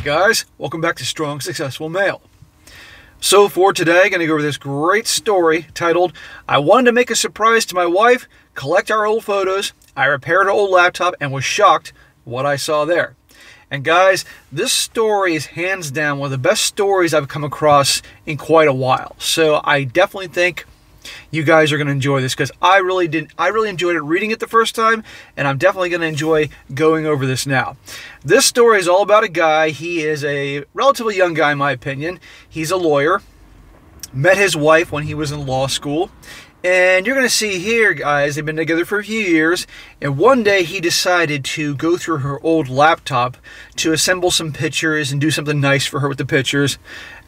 Alright guys, welcome back to Strong Successful Male. So for today, I'm going to go over this great story titled, I wanted to make a surprise to my wife, collect our old photos, I repaired her old laptop and was shocked what I saw there. And guys, this story is hands down one of the best stories I've come across in quite a while. So I definitely think you guys are going to enjoy this because I really enjoyed it reading it the first time, and I'm definitely going to enjoy going over this now. This story is all about a guy. He is a relatively young guy in my opinion. He's a lawyer. Met his wife when he was in law school. And you're going to see here, guys, they've been together for a few years, and one day he decided to go through her old laptop to assemble some pictures and do something nice for her with the pictures.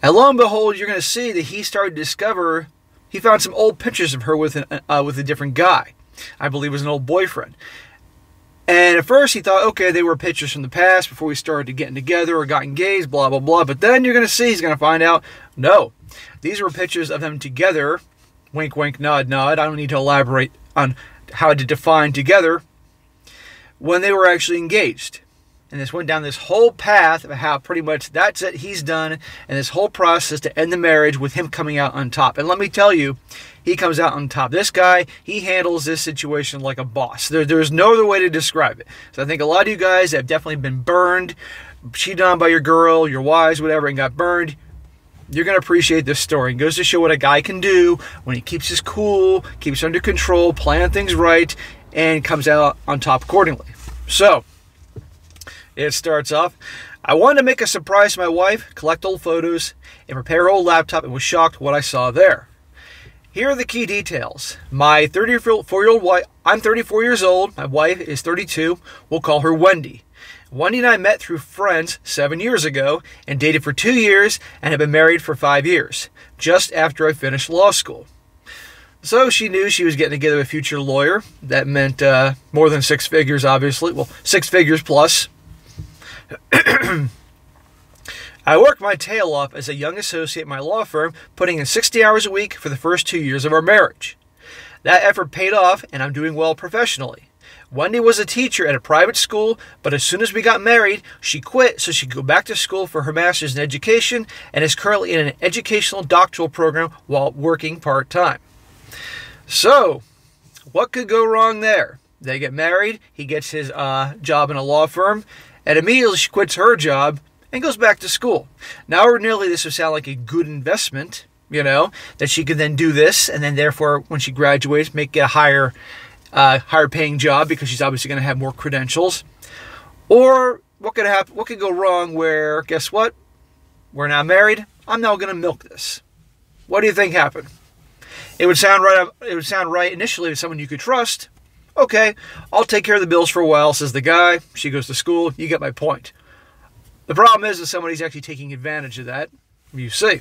And lo and behold, you're going to see that he started to discover he found some old pictures of her with a different guy. I believe it was an old boyfriend. And at first he thought, okay, they were pictures from the past before we started getting together or got engaged, blah, blah, blah. But then you're going to see, he's going to find out, no, these were pictures of them together. Wink, wink, nod, nod. I don't need to elaborate on how to define together when they were actually engaged. And this went down this whole path of how pretty much that's it, he's done, and this whole process to end the marriage with him coming out on top. And let me tell you, he comes out on top. This guy, he handles this situation like a boss. There's no other way to describe it. So I think a lot of you guys have definitely been burned, cheated on by your girl, your wives, whatever, and got burned. You're going to appreciate this story. It goes to show what a guy can do when he keeps his cool, keeps under control, plan things right, and comes out on top accordingly. So, it starts off, I wanted to make a surprise to my wife, collect old photos, and repair her old laptop, and was shocked what I saw there. Here are the key details. My 34-year-old wife, I'm 34 years old, my wife is 32, we'll call her Wendy. Wendy and I met through friends 7 years ago and dated for 2 years and have been married for 5 years, just after I finished law school. So she knew she was getting together with a future lawyer. That meant more than 6 figures, obviously. Well, 6 figures plus. I worked my tail off as a young associate in my law firm, putting in 60 hours a week for the first 2 years of our marriage. That effort paid off, and I'm doing well professionally. Wendy was a teacher at a private school, but as soon as we got married, she quit so she could go back to school for her master's in education and is currently in an educational doctoral program while working part-time. So, what could go wrong there? They get married, he gets his job in a law firm, and immediately she quits her job and goes back to school. Now, ordinarily, this would sound like a good investment, you know, that she could then do this, and then therefore, when she graduates, get a higher paying job because she's obviously going to have more credentials. Or what could happen? What could go wrong where, guess what? We're now married. I'm now going to milk this. What do you think happened? It would sound right. It would sound right initially to someone you could trust. Okay, I'll take care of the bills for a while, says the guy. She goes to school. You get my point. The problem is that somebody's actually taking advantage of that. You see.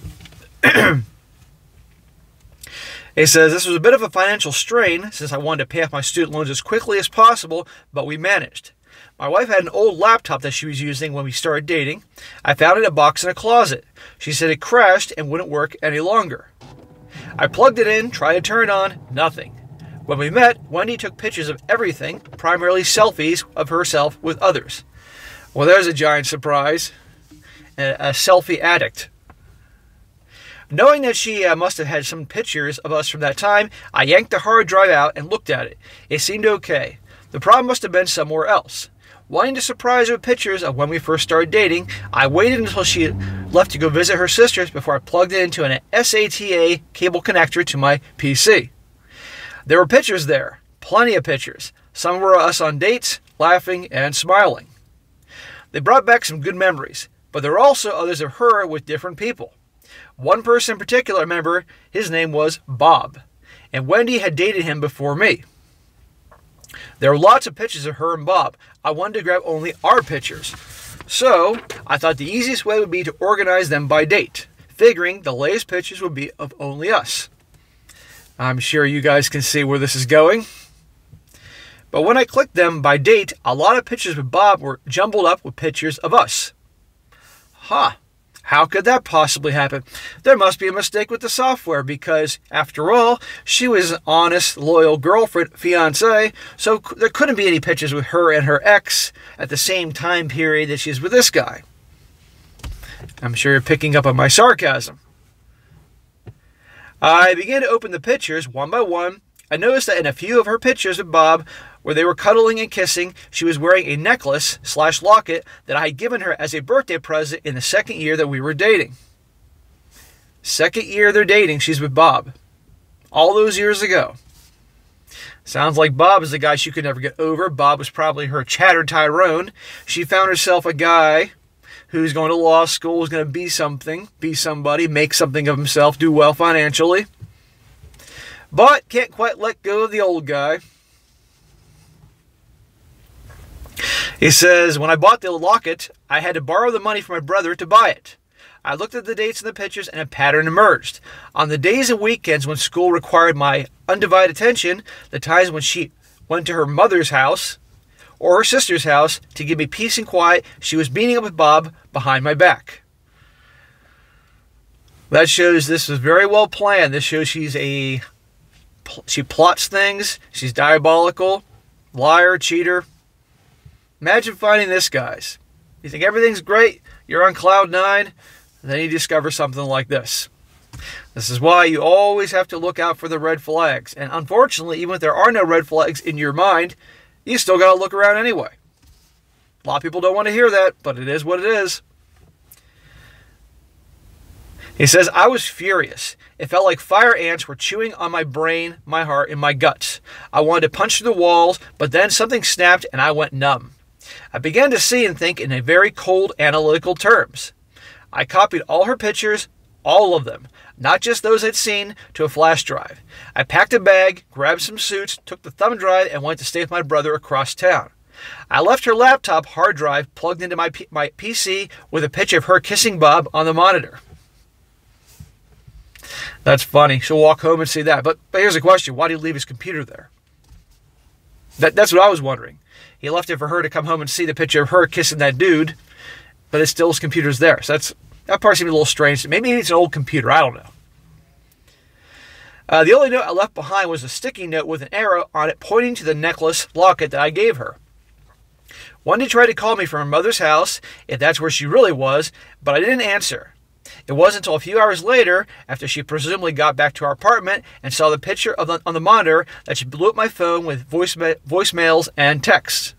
It says, this was a bit of a financial strain since I wanted to pay off my student loans as quickly as possible, but we managed. My wife had an old laptop that she was using when we started dating. I found it in a box in a closet. She said it crashed and wouldn't work any longer. I plugged it in, tried to turn it on, nothing. When we met, Wendy took pictures of everything, primarily selfies of herself with others. Well, there's a giant surprise. A selfie addict. Knowing that she must have had some pictures of us from that time, I yanked the hard drive out and looked at it. It seemed okay. The problem must have been somewhere else. Wanting to surprise her with pictures of when we first started dating, I waited until she left to go visit her sisters before I plugged it into an SATA cable connector to my PC. There were pictures there, plenty of pictures. Some were us on dates, laughing and smiling. They brought back some good memories, but there were also others of her with different people. One person in particular, I remember, his name was Bob, and Wendy had dated him before me. There were lots of pictures of her and Bob. I wanted to grab only our pictures. So, I thought the easiest way would be to organize them by date, figuring the latest pictures would be of only us. I'm sure you guys can see where this is going. But when I clicked them by date, a lot of pictures with Bob were jumbled up with pictures of us. Huh. How could that possibly happen? There must be a mistake with the software because, after all, she was an honest, loyal girlfriend, fiancé, so there couldn't be any pictures with her and her ex at the same time period that she's with this guy. I'm sure you're picking up on my sarcasm. I began to open the pictures one by one. I noticed that in a few of her pictures with Bob, where they were cuddling and kissing, she was wearing a necklace/locket that I had given her as a birthday present in the second year that we were dating. Second year they're dating, she's with Bob. All those years ago. Sounds like Bob is the guy she could never get over. Bob was probably her chatter Tyrone. She found herself a guy who's going to law school, is going to be something, be somebody, make something of himself, do well financially. But can't quite let go of the old guy. He says, when I bought the locket, I had to borrow the money from my brother to buy it. I looked at the dates in the pictures and a pattern emerged. On the days and weekends when school required my undivided attention, the times when she went to her mother's house or her sister's house to give me peace and quiet, she was meeting up with Bob behind my back. That shows this was very well planned. This shows she plots things. She's diabolical, liar, cheater. Imagine finding this, guys. You think everything's great, you're on cloud nine, and then you discover something like this. This is why you always have to look out for the red flags. And unfortunately, even if there are no red flags in your mind, you still got to look around anyway. A lot of people don't want to hear that, but it is what it is. He says, I was furious. It felt like fire ants were chewing on my brain, my heart, and my guts. I wanted to punch through the walls, but then something snapped and I went numb. I began to see and think in a very cold, analytical terms. I copied all her pictures, all of them, not just those I'd seen, to a flash drive. I packed a bag, grabbed some suits, took the thumb drive, and went to stay with my brother across town. I left her laptop hard drive plugged into my PC with a picture of her kissing Bob on the monitor. That's funny. She'll walk home and see that. But here's the question. Why did he leave his computer there? That's what I was wondering. He left it for her to come home and see the picture of her kissing that dude, but it's still his computer's there. So that part seemed a little strange. Maybe it's an old computer. I don't know. The only note I left behind was a sticky note with an arrow on it pointing to the necklace locket that I gave her. Wendy tried to call me from her mother's house, if that's where she really was, but I didn't answer. It wasn't until a few hours later, after she presumably got back to our apartment and saw the picture on the monitor, that she blew up my phone with voicemails and texts.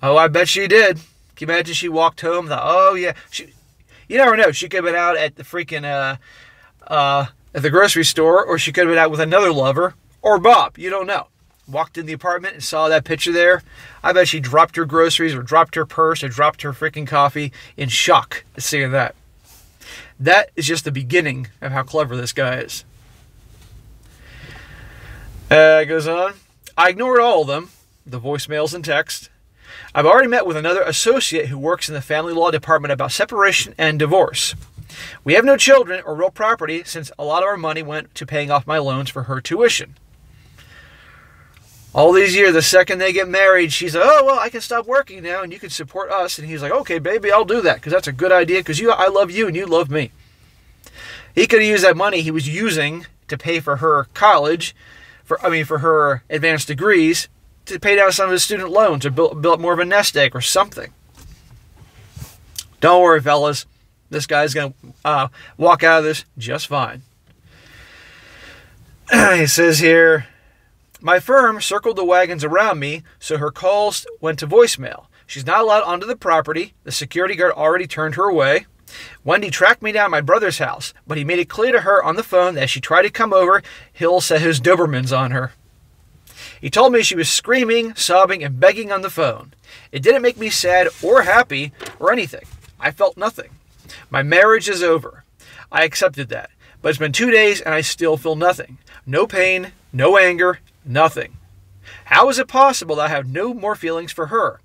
Oh, I bet she did. Can you imagine she walked home and thought, oh yeah. You never know. She could have been out at the freaking at the grocery store, or she could have been out with another lover, or Bob. You don't know. Walked in the apartment and saw that picture there. I bet she dropped her groceries or dropped her purse or dropped her freaking coffee in shock at seeing that. That is just the beginning of how clever this guy is. It goes on. I ignored all of them, the voicemails and text. I've already met with another associate who works in the family law department about separation and divorce. We have no children or real property since a lot of our money went to paying off my loans for her tuition. All these years, the second they get married, she's like, oh, well, I can stop working now and you can support us. And he's like, okay, baby, I'll do that because that's a good idea because I love you and you love me. He could have used that money he was using to pay for her college, for her advanced degrees, to pay down some of his student loans or build up more of a nest egg or something. Don't worry, fellas. This guy's going to walk out of this just fine. He says here, my firm circled the wagons around me, so her calls went to voicemail. She's not allowed onto the property. The security guard already turned her away. Wendy tracked me down at my brother's house, but he made it clear to her on the phone that as she tried to come over, he'll set his Dobermans on her. He told me she was screaming, sobbing, and begging on the phone. It didn't make me sad or happy or anything. I felt nothing. My marriage is over. I accepted that. But it's been 2 days and I still feel nothing. No pain, no anger, nothing. How is it possible that I have no more feelings for her?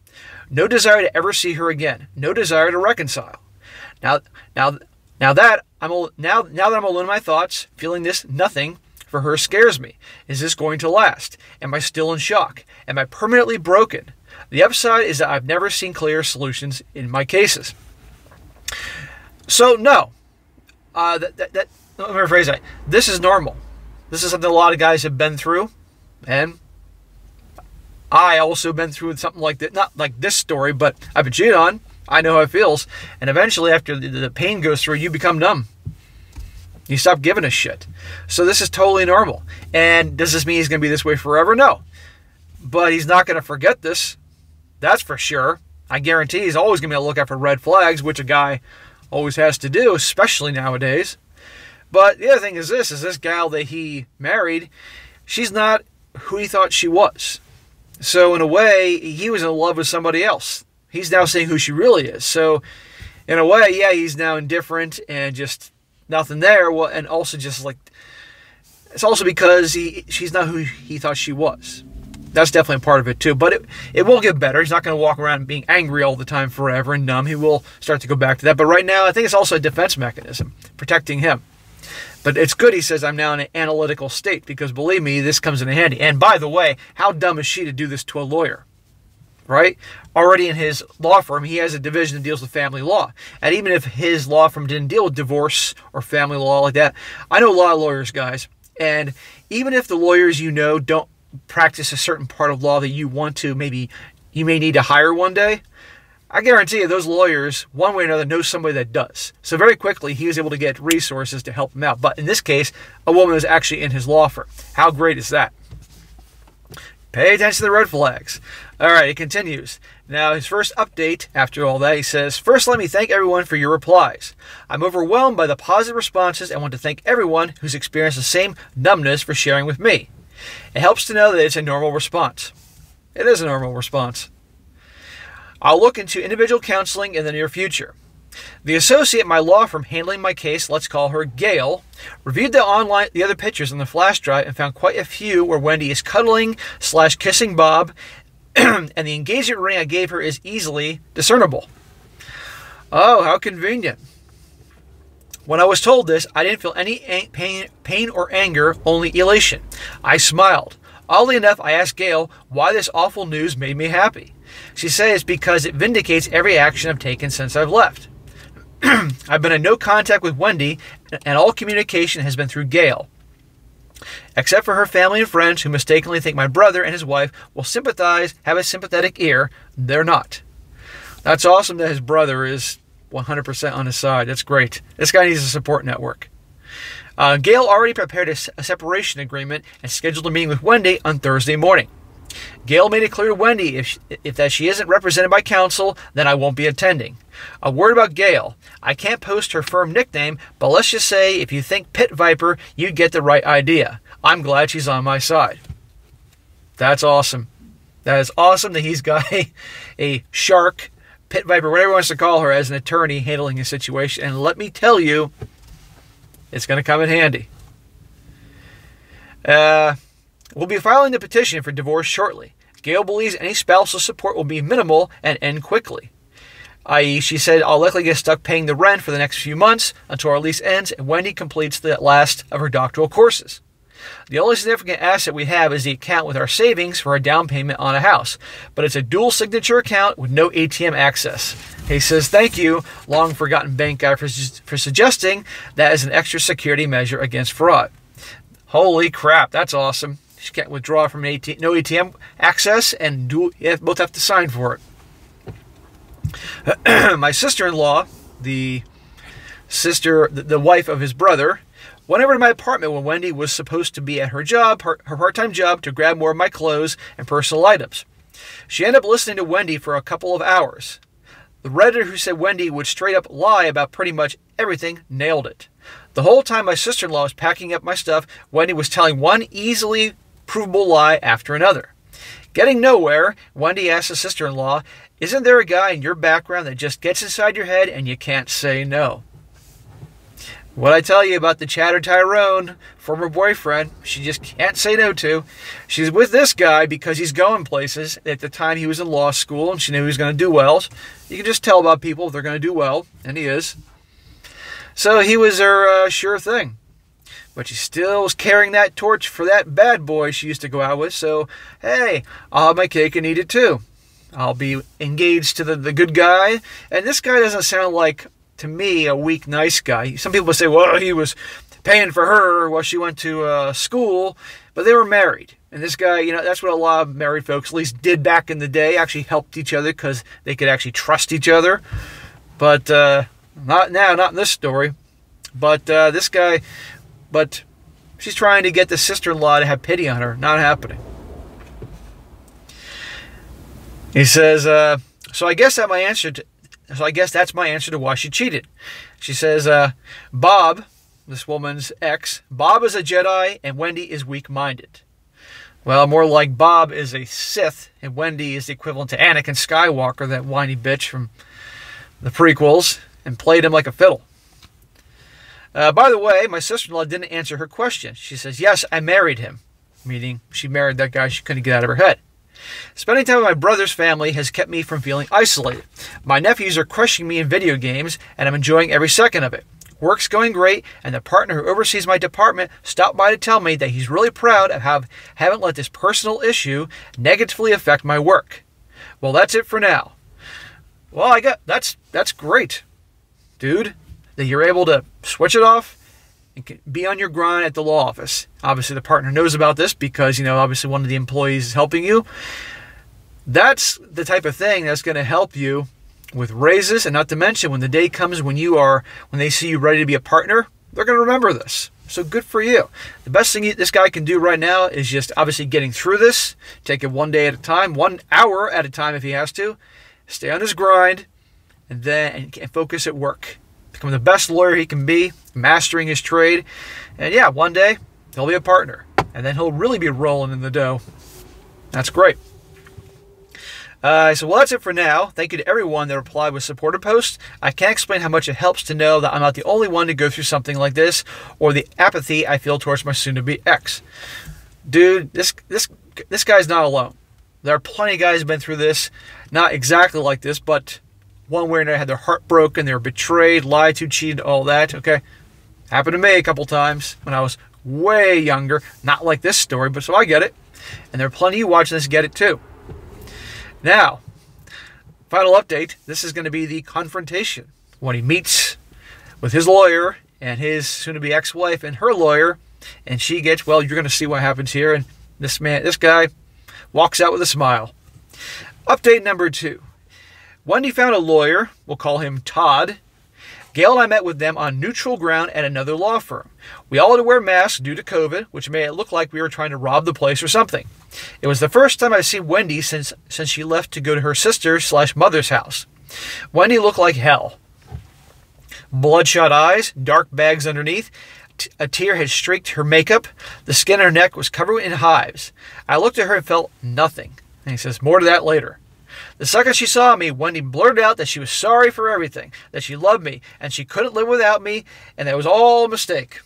No desire to ever see her again. No desire to reconcile. Now that I'm alone in my thoughts, feeling this nothing for her scares me. Is this going to last? Am I still in shock? Am I permanently broken? The upside is that I've never seen clear solutions in my cases. So no, let me rephrase that. This is normal. This is something a lot of guys have been through, and I also been through something like that. Not like this story, but I've been cheated on. I know how it feels. And eventually, after the pain goes through, you become numb. You stop giving a shit. So this is totally normal. And does this mean he's going to be this way forever? No. But he's not going to forget this. That's for sure. I guarantee he's always going to be able to look out for red flags, which a guy always has to do, especially nowadays. But the other thing is this gal that he married, she's not who he thought she was. So in a way, he was in love with somebody else. He's now seeing who she really is. So in a way, yeah, he's now indifferent and just nothing there. Well, and also just like, it's also because she's not who he thought she was. That's definitely a part of it too. But it will get better. He's not going to walk around being angry all the time forever and numb. He will start to go back to that. But right now, I think it's also a defense mechanism, protecting him. But it's good, he says, I'm now in an analytical state, because believe me, this comes in handy. And by the way, how dumb is she to do this to a lawyer? Right? Already in his law firm, he has a division that deals with family law. And even if his law firm didn't deal with divorce or family law like that, I know a lot of lawyers, guys. And even if the lawyers you know don't practice a certain part of law that you want to, maybe you may need to hire one day, I guarantee you those lawyers, one way or another, know somebody that does. So very quickly, he was able to get resources to help him out. But in this case, a woman was actually in his law firm. How great is that? Pay attention to the red flags. All right, it continues. Now, his first update after all that, he says, first, let me thank everyone for your replies. I'm overwhelmed by the positive responses and want to thank everyone who's experienced the same numbness for sharing with me. It helps to know that it's a normal response. It is a normal response. I'll look into individual counseling in the near future. The associate at my law firm handling my case, let's call her Gail, reviewed the other pictures on the flash drive and found quite a few where Wendy is cuddling/kissing Bob, and the engagement ring I gave her is easily discernible. Oh, how convenient. When I was told this, I didn't feel any pain or anger, only elation. I smiled. Oddly enough, I asked Gail why this awful news made me happy. She said it's because it vindicates every action I've taken since I've left. I've been in no contact with Wendy, and all communication has been through Gail. Except for her family and friends who mistakenly think my brother and his wife will sympathize, have a sympathetic ear. They're not. That's awesome that his brother is 100% on his side. That's great. This guy needs a support network. Gail already prepared a separation agreement and scheduled a meeting with Wendy on Thursday morning. Gail made it clear to Wendy if that she isn't represented by counsel, then I won't be attending. A word about Gail. I can't post her firm nickname, but let's just say if you think Pit Viper, you get the right idea. I'm glad she's on my side. That's awesome. That is awesome that he's got a shark, Pit Viper, whatever he wants to call her, as an attorney handling his situation. And let me tell you, it's going to come in handy. We'll be filing the petition for divorce shortly. Gail believes any spousal support will be minimal and end quickly. I.e., she said, I'll likely get stuck paying the rent for the next few months until our lease ends and Wendy completes the last of her doctoral courses. The only significant asset we have is the account with our savings for our down payment on a house, but it's a dual signature account with no ATM access. He says, thank you, long forgotten bank guy, for suggesting that as an extra security measure against fraud. Holy crap, that's awesome. She can't withdraw from no ATM access, and you both have to sign for it. My sister-in-law, the wife of his brother, went over to my apartment when Wendy was supposed to be at her job, her part-time job, to grab more of my clothes and personal items. She ended up listening to Wendy for a couple of hours. The Redditor who said Wendy would straight up lie about pretty much everything nailed it. The whole time my sister-in-law was packing up my stuff, Wendy was telling one easily provable lie after another. Getting nowhere, Wendy asked the sister-in-law, isn't there a guy in your background that just gets inside your head and you can't say no? What I tell you about the Chatter Tyrone, former boyfriend, she just can't say no to. She's with this guy because he's going places. At the time he was in law school and she knew he was going to do well. You can just tell about people if they're going to do well, and he is. So he was her sure thing. But she still was carrying that torch for that bad boy she used to go out with. So, hey, I'll have my cake and eat it too. I'll be engaged to the good guy. And this guy doesn't sound like, to me, a weak, nice guy. Some people say, well, he was paying for her while she went to school. But they were married. And this guy, that's what a lot of married folks at least did back in the day, actually helped each other because they could actually trust each other. But not now, not in this story. But this guy, but she's trying to get the sister-in-law to have pity on her. Not happening. He says, so I guess that's my answer to why she cheated. She says, Bob, this woman's ex, Bob is a Jedi and Wendy is weak-minded. Well, more like Bob is a Sith and Wendy is the equivalent to Anakin Skywalker, that whiny bitch from the prequels, and played him like a fiddle. By the way, my sister-in-law didn't answer her question. She says, yes, I married him, meaning she married that guy she couldn't get out of her head. Spending time with my brother's family has kept me from feeling isolated. My nephews are crushing me in video games, and I'm enjoying every second of it. Work's going great, and the partner who oversees my department stopped by to tell me that he's really proud of how haven't let this personal issue negatively affect my work. Well, that's it for now. Well, that's great, dude, that you're able to switch it off and be on your grind at the law office. Obviously, the partner knows about this because, obviously one of the employees is helping you. That's the type of thing that's going to help you with raises, and not to mention when the day comes when they see you ready to be a partner, they're going to remember this. So good for you. The best thing this guy can do right now is just obviously getting through this, take it one day at a time, 1 hour at a time if he has to, stay on his grind, and focus at work. Become the best lawyer he can be, mastering his trade. And yeah, one day he'll be a partner. And then he'll really be rolling in the dough. That's great. So that's it for now. Thank you to everyone that replied with supporter posts. I can't explain how much it helps to know that I'm not the only one to go through something like this, or the apathy I feel towards my soon-to-be ex. Dude, this guy's not alone. There are plenty of guys who've been through this. Not exactly like this, but one way or another had their heart broken, they were betrayed, lied to, cheated, all that, okay? Happened to me a couple times when I was way younger. Not like this story, but so I get it. And there are plenty of you watching this get it too. Now, final update. This is going to be the confrontation when he meets with his lawyer and his soon-to-be ex-wife and her lawyer, and she gets, well, you're going to see what happens here, and this guy walks out with a smile. Update number 2. Wendy found a lawyer, we'll call him Todd. Gail and I met with them on neutral ground at another law firm. We all had to wear masks due to COVID, which made it look like we were trying to rob the place or something. It was the first time I've seen Wendy since she left to go to her sister/mother's house. Wendy looked like hell. Bloodshot eyes, dark bags underneath. A tear had streaked her makeup. The skin on her neck was covered in hives. I looked at her and felt nothing. And he says, more to that later. The second she saw me, Wendy blurted out that she was sorry for everything, that she loved me, and she couldn't live without me, and that it was all a mistake.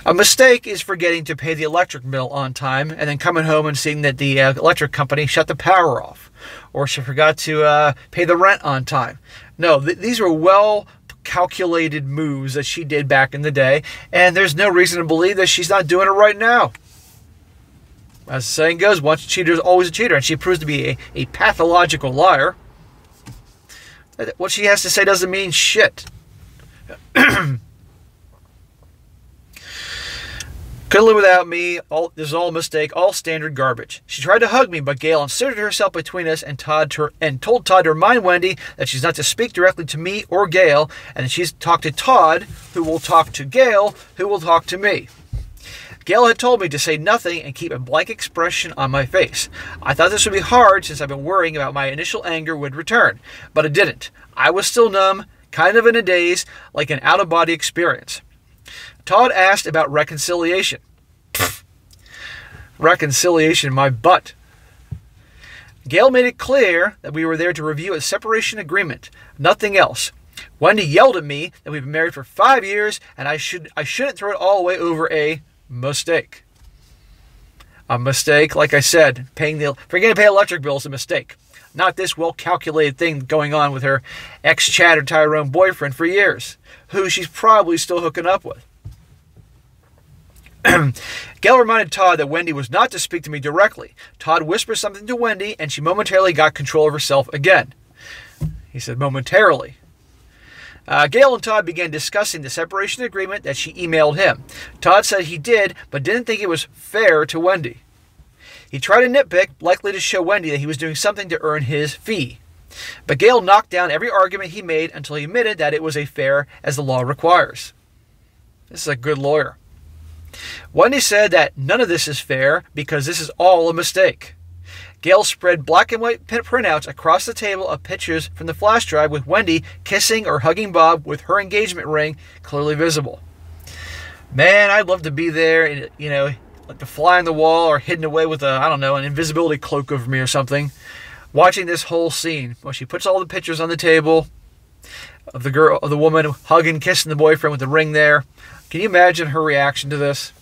A mistake is forgetting to pay the electric bill on time and then coming home and seeing that the electric company shut the power off, or she forgot to pay the rent on time. No, these were well-calculated moves that she did back in the day, and there's no reason to believe that she's not doing it right now. As the saying goes, once a cheater is always a cheater, and she proves to be a pathological liar. What she has to say doesn't mean shit. Couldn't live without me. This is all a mistake. All standard garbage. She tried to hug me, but Gail inserted herself between us and told Todd to remind Wendy that she's not to speak directly to me or Gail, and that she's to talk to Todd, who will talk to Gail, who will talk to me. Gail had told me to say nothing and keep a blank expression on my face. I thought this would be hard since I've been worrying about my initial anger would return, but it didn't. I was still numb, kind of in a daze, like an out-of-body experience. Todd asked about reconciliation. Reconciliation, my butt. Gail made it clear that we were there to review a separation agreement, nothing else. Wendy yelled at me that we've been married for 5 years and I shouldn't throw it all away over a mistake. A mistake, like I said, forgetting to pay electric bill is a mistake. Not this well-calculated thing going on with her ex-Chad or Tyrone boyfriend for years, who she's probably still hooking up with. Gail reminded Todd that Wendy was not to speak to me directly. Todd whispered something to Wendy, and she momentarily got control of herself again. He said momentarily. Gail and Todd began discussing the separation agreement that she emailed him. Todd said he did, but didn't think it was fair to Wendy. He tried to nitpick, likely to show Wendy that he was doing something to earn his fee. But Gail knocked down every argument he made until he admitted that it was as fair as the law requires. This is a good lawyer. Wendy said that none of this is fair because this is all a mistake. Gail spread black and white printouts across the table of pictures from the flash drive with Wendy kissing or hugging Bob with her engagement ring clearly visible. Man, I'd love to be there, and, like to fly on the wall or hidden away with an invisibility cloak over me or something, watching this whole scene. Well, she puts all the pictures on the table of the woman hugging, kissing the boyfriend with the ring there. Can you imagine her reaction to this?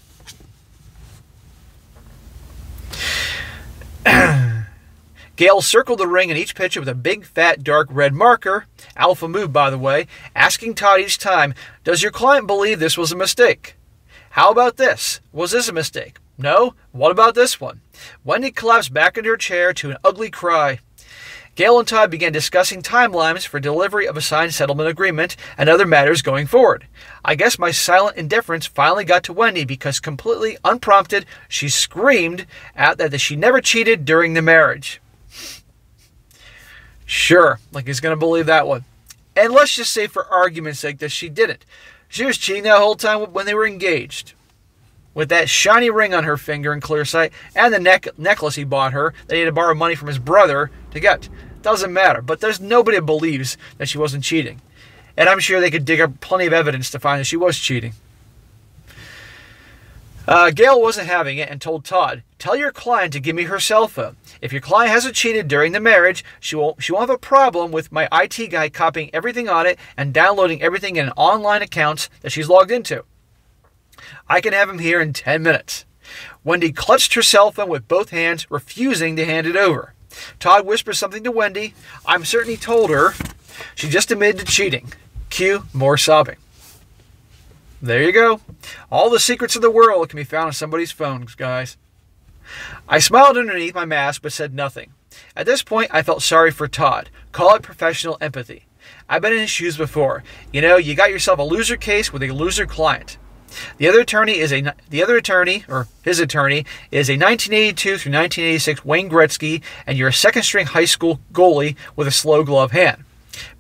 Gail circled the ring in each picture with a big, fat, dark red marker. Alpha move, by the way, asking Todd each time, does your client believe this was a mistake? How about this? Was this a mistake? No? What about this one? Wendy collapsed back into her chair to an ugly cry. Gail and Todd began discussing timelines for delivery of a signed settlement agreement and other matters going forward. I guess my silent indifference finally got to Wendy because, completely unprompted, she screamed out that she never cheated during the marriage. Sure, like he's going to believe that one. And let's just say for argument's sake that she didn't. She was cheating that whole time when they were engaged. With that shiny ring on her finger in clear sight and the necklace he bought her that he had to borrow money from his brother to get. Doesn't matter, but there's nobody that believes that she wasn't cheating. And I'm sure they could dig up plenty of evidence to find that she was cheating. Gail wasn't having it and told Todd, tell your client to give me her cell phone. If your client hasn't cheated during the marriage, she won't have a problem with my IT guy copying everything on it and downloading everything in an online account that she's logged into. I can have him here in 10 minutes. Wendy clutched her cell phone with both hands, refusing to hand it over. Todd whispered something to Wendy. I'm certain he told her. She just admitted to cheating. Cue more sobbing. There you go. All the secrets of the world can be found on somebody's phones, guys. I smiled underneath my mask but said nothing. At this point, I felt sorry for Todd. Call it professional empathy. I've been in his shoes before. You got yourself a loser case with a loser client. His attorney is a 1982 through 1986 Wayne Gretzky, and you're a second-string high school goalie with a slow glove hand.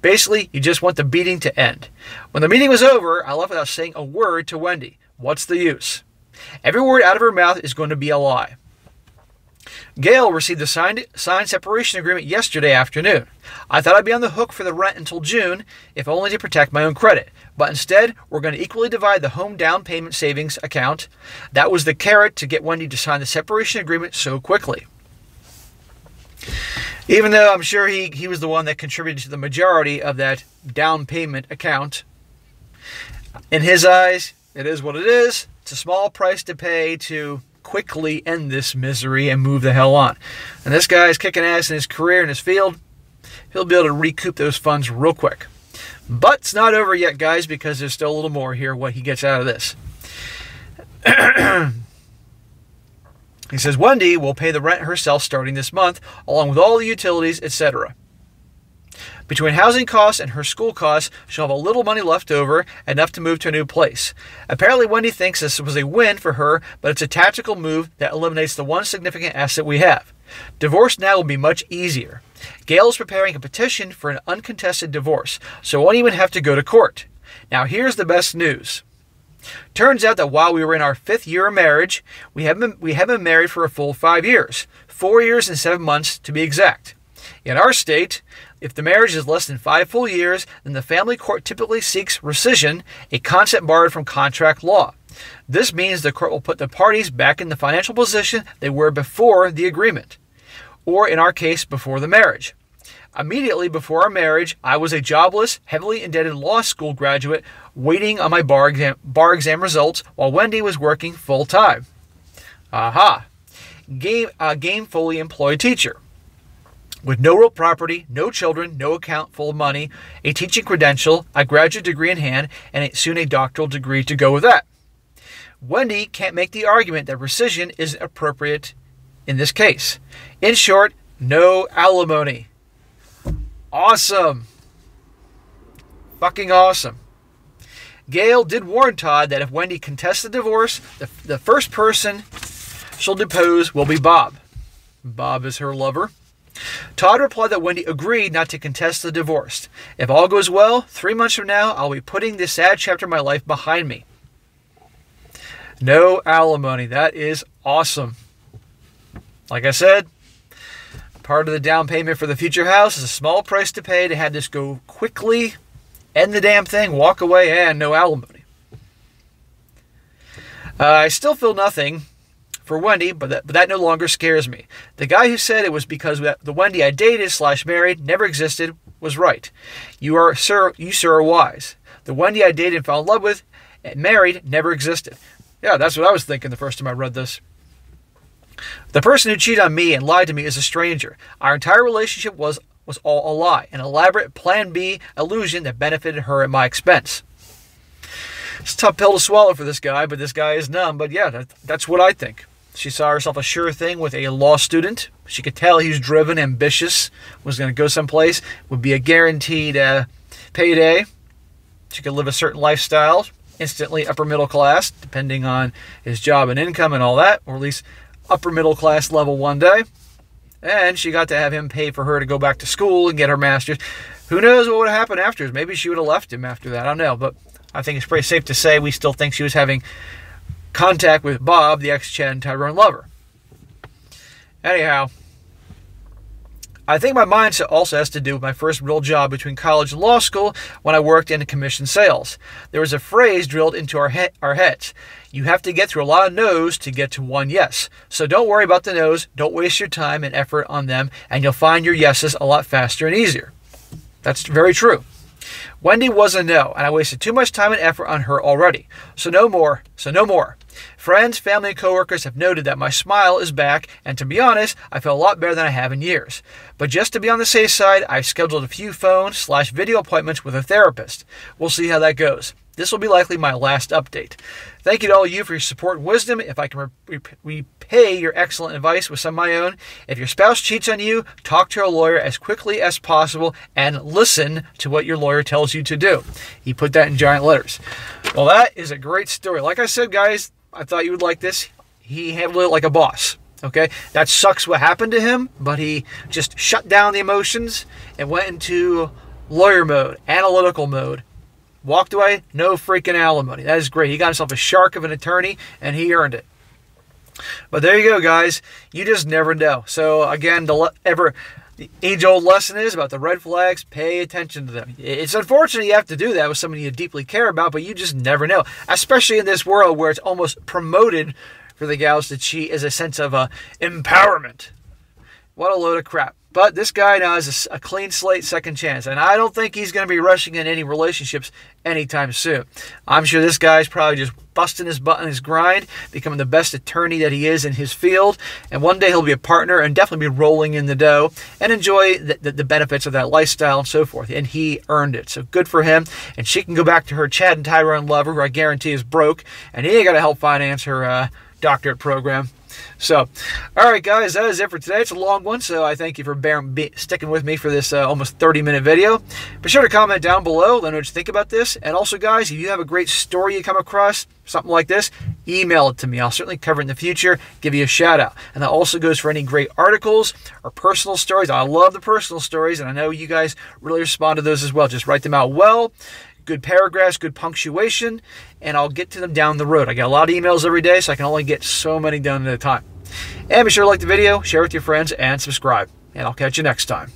Basically, you just want the beating to end. When the meeting was over, I left without saying a word to Wendy. What's the use? Every word out of her mouth is going to be a lie. Gail received the signed separation agreement yesterday afternoon. I thought I'd be on the hook for the rent until June, if only to protect my own credit. But instead, we're going to equally divide the home down payment savings account. That was the carrot to get Wendy to sign the separation agreement so quickly. Even though I'm sure he was the one that contributed to the majority of that down payment account. In his eyes, it is what it is. It's a small price to pay to quickly end this misery and move the hell on. And this guy is kicking ass in his career, in his field. He'll be able to recoup those funds real quick. But it's not over yet, guys, because there's still a little more here, what he gets out of this. He says, Wendy will pay the rent herself starting this month, along with all the utilities, etc. Between housing costs and her school costs, she'll have a little money left over, enough to move to a new place. Apparently, Wendy thinks this was a win for her, but it's a tactical move that eliminates the one significant asset we have. Divorce now will be much easier. Gail is preparing a petition for an uncontested divorce, so won't even have to go to court. Now, here's the best news. Turns out that while we were in our 5th year of marriage, we haven't been married for a full 5 years. 4 years and 7 months to be exact. In our state, if the marriage is less than 5 full years, then the family court typically seeks rescission, a concept borrowed from contract law. This means the court will put the parties back in the financial position they were before the agreement, or in our case, before the marriage. Immediately before our marriage, I was a jobless, heavily indebted law school graduate waiting on my bar exam results while Wendy was working full-time. Aha! Gainfully employed teacher. With no real property, no children, no account full of money, a teaching credential, a graduate degree in hand, and soon a doctoral degree to go with that. Wendy can't make the argument that rescission isn't appropriate in this case. In short, no alimony. Awesome. fucking awesome. Gail did warn Todd that if Wendy contests the divorce, the first person she'll depose will be Bob. Bob is her lover. Todd replied that Wendy agreed not to contest the divorce. If all goes well, 3 months from now, I'll be putting this sad chapter of my life behind me. No alimony. That is awesome. Like I said, part of the down payment for the future house is a small price to pay to have this go quickly, end the damn thing, walk away, and no alimony. I still feel nothing for Wendy, but that no longer scares me. The guy who said it was because the Wendy I dated / married never existed was right. You sir are wise. The Wendy I dated and fell in love with and married never existed. Yeah, that's what I was thinking the first time I read this. The person who cheated on me and lied to me is a stranger. Our entire relationship was all a lie, an elaborate Plan B illusion that benefited her at my expense. It's a tough pill to swallow for this guy, but this guy is numb. But yeah, that's what I think. She saw herself a sure thing with a law student. She could tell he was driven, ambitious, was going to go someplace, would be a guaranteed payday. She could live a certain lifestyle, instantly upper middle class, depending on his job and income and all that, or at least upper middle class level one day. And she got to have him pay for her to go back to school and get her master's. Who knows what would have happened afterwards? Maybe she would have left him after that. I don't know, but I think it's pretty safe to say we still think she was having contact with Bob, the ex-Chad and Tyrone lover. Anyhow, I think my mindset also has to do with my first real job between college and law school when I worked in commission sales. There was a phrase drilled into our heads. You have to get through a lot of no's to get to one yes. So don't worry about the no's. Don't waste your time and effort on them, and you'll find your yeses a lot faster and easier. That's very true. Wendy was a no, and I wasted too much time and effort on her already. So no more. Friends, family, and coworkers have noted that my smile is back, and to be honest, I feel a lot better than I have in years. But just to be on the safe side, I've scheduled a few phone/video appointments with a therapist. We'll see how that goes. This will be likely my last update. Thank you to all of you for your support and wisdom. If I can repay your excellent advice with some of my own, if your spouse cheats on you, talk to a lawyer as quickly as possible and listen to what your lawyer tells you to do. He put that in giant letters. Well, that is a great story. Like I said, guys, I thought you would like this. He handled it like a boss. Okay, that sucks what happened to him, but he just shut down the emotions and went into lawyer mode, analytical mode. Walked away, no freaking alimony. That is great. He got himself a shark of an attorney, and he earned it. But there you go, guys. You just never know. So, again, the age-old lesson is about the red flags. Pay attention to them. It's unfortunate you have to do that with somebody you deeply care about, but you just never know. Especially in this world where it's almost promoted for the gals to cheat as a sense of empowerment. What a load of crap. But this guy now has a clean slate second chance. And I don't think he's going to be rushing in any relationships anytime soon. I'm sure this guy's probably just busting his butt in his grind, becoming the best attorney that he is in his field. And one day he'll be a partner and definitely be rolling in the dough and enjoy the benefits of that lifestyle and so forth. And he earned it. So good for him. And she can go back to her Chad and Tyrone lover, who I guarantee is broke. And he ain't got to help finance her doctorate program. So, all right, guys, that is it for today. It's a long one, so I thank you for sticking with me for this almost 30-minute video. Be sure to comment down below. Let me know what you think about this. And also, guys, if you have a great story you come across, something like this, email it to me. I'll certainly cover it in the future, give you a shout-out. And that also goes for any great articles or personal stories. I love the personal stories, and I know you guys really respond to those as well. Just write them out well. Good paragraphs, good punctuation, and I'll get to them down the road. I get a lot of emails every day, so I can only get so many done at a time. And be sure to like the video, share with your friends, and subscribe. And I'll catch you next time.